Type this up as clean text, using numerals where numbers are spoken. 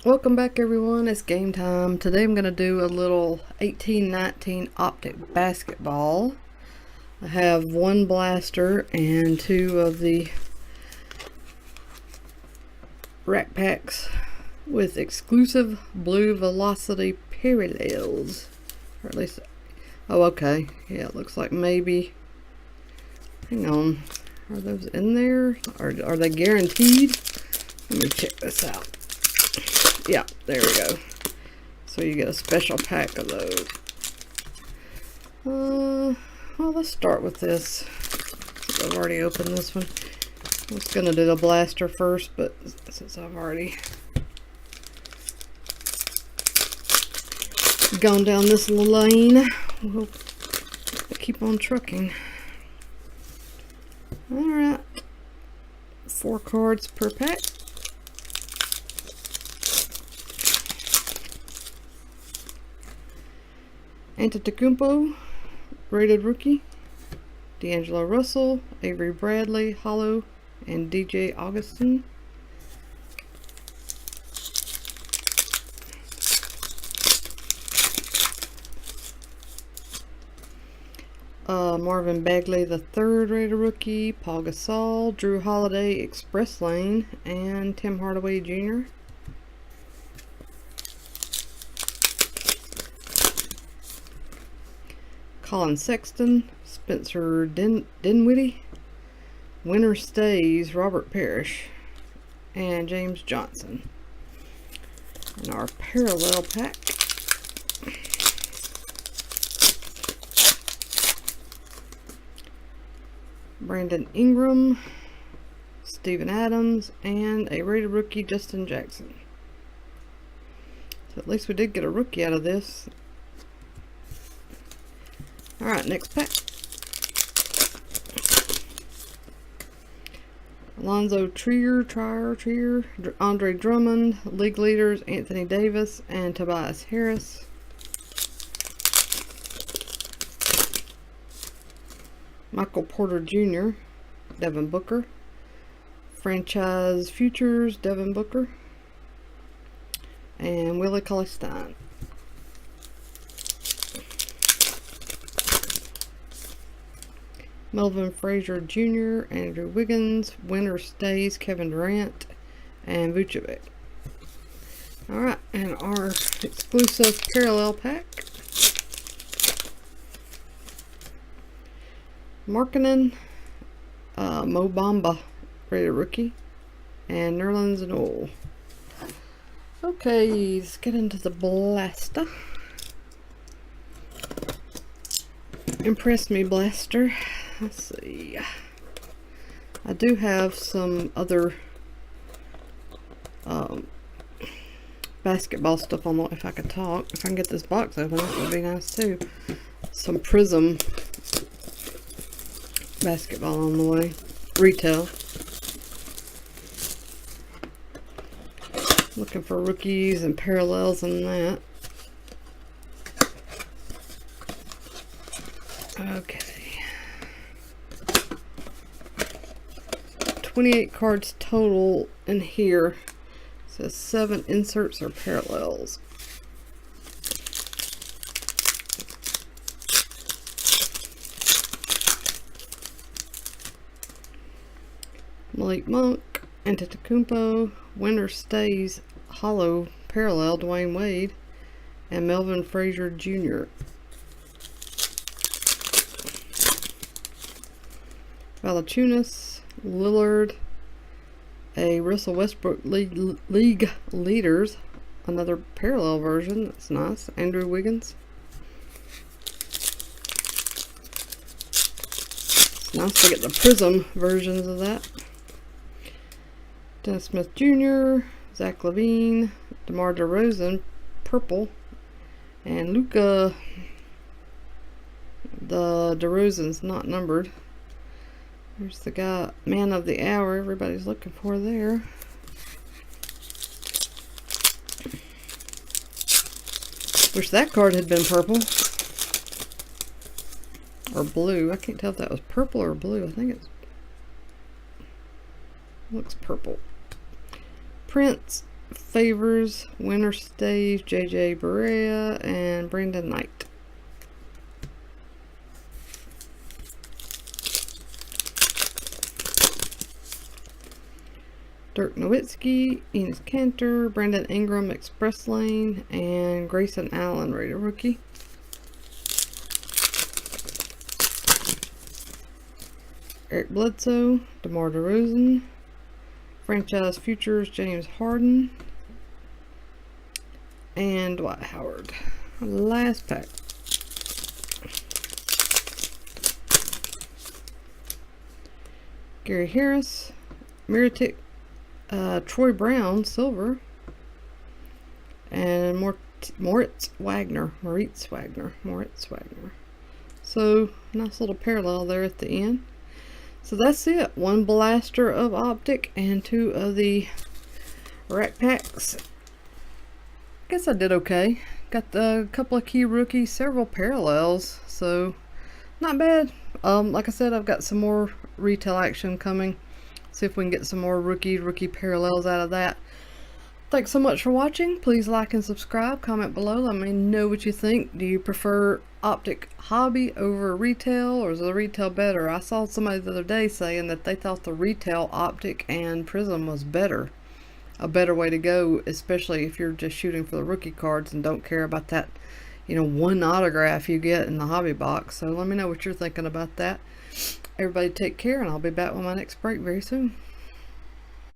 Welcome back everyone, it's game time. Today I'm going to do a little 18-19 Optic basketball. I have one blaster and two of the rack packs with exclusive blue velocity parallels. Or at least, oh okay, yeah, it looks like maybe, hang on, are those in there? Are they guaranteed? Let me check this out. Yeah, there we go. So you get a special pack of those. Well, let's start with this. I've already opened this one. I was gonna do the blaster first, but since I've already gone down this lane, we'll keep on trucking. Alright. 4 cards per pack. Antetokounmpo, rated rookie. D'Angelo Russell, Avery Bradley, hollow, and DJ Augustin. Marvin Bagley the third, rated rookie. Paul Gasol, Drew Holiday, Express Lane, and Tim Hardaway Jr. Colin Sexton, Spencer Dinwiddie, Winner Stays, Robert Parrish, and James Johnson. And our parallel pack. Brandon Ingram, Steven Adams, and a rated rookie, Justin Jackson. So at least we did get a rookie out of this. Alright, next pack. Alonzo Trier, Andre Drummond, league leaders Anthony Davis and Tobias Harris. Michael Porter Jr., Devin Booker. Franchise Futures, Devin Booker. And Willie Cauley-Stein. Melvin Frazier Jr., Andrew Wiggins, Winner Stays, Kevin Durant, and Vucevic. Alright, and our exclusive parallel pack. Markkanen, Mo Bamba, rated rookie, and Nerlens Noel. Okay, let's get into the blaster. Impress me, blaster. Let's see. I do have some other basketball stuff on the, if I could talk. If I can get this box open, that would be nice too. Some Prism basketball on the way. Retail. Looking for rookies and parallels and that. Okay. 28 cards total in here. It says 7 inserts or parallels. Malik Monk, Antetokounmpo, Winner Stays, hollow, parallel, Dwayne Wade, and Melvin Frazier Jr. Valanciunas, Lillard, a Russell Westbrook league leaders, another parallel version, that's nice. Andrew Wiggins. It's nice to get the Prism versions of that. Dennis Smith Jr., Zach LaVine, DeMar DeRozan, purple, and Luka. The DeRozan's not numbered. There's the guy, man of the hour, everybody's looking for there. Wish that card had been purple. Or blue. I can't tell if that was purple or blue. I think it's looks purple. Prince, Favors, Winter Stays, JJ Barea, and Brandon Knight. Dirk Nowitzki, Enes Kanter, Brandon Ingram, Express Lane, and Grayson Allen, rated rookie. Eric Bledsoe, DeMar DeRozan, Franchise Futures, James Harden, and Dwight Howard. Last pack. Gary Harris, Miritic, Troy Brown, silver, and Moritz Wagner. So, nice little parallel there at the end. So that's it. One blaster of Optic and 2 of the rack packs. Guess I did okay. Got a couple of key rookies, several parallels, so not bad. Like I said, I've got some more retail action coming. See if we can get some more rookie parallels out of that. Thanks so much for watching. Please like and subscribe. Comment below. Let me know what you think. Do you prefer Optic hobby over retail, or is the retail better? I saw somebody the other day saying that they thought the retail Optic and Prism was better. A better way to go, especially if you're just shooting for the rookie cards and don't care about that, you know, one autograph you get in the hobby box. So let me know what you're thinking about that. Everybody take care, and I'll be back with my next break very soon.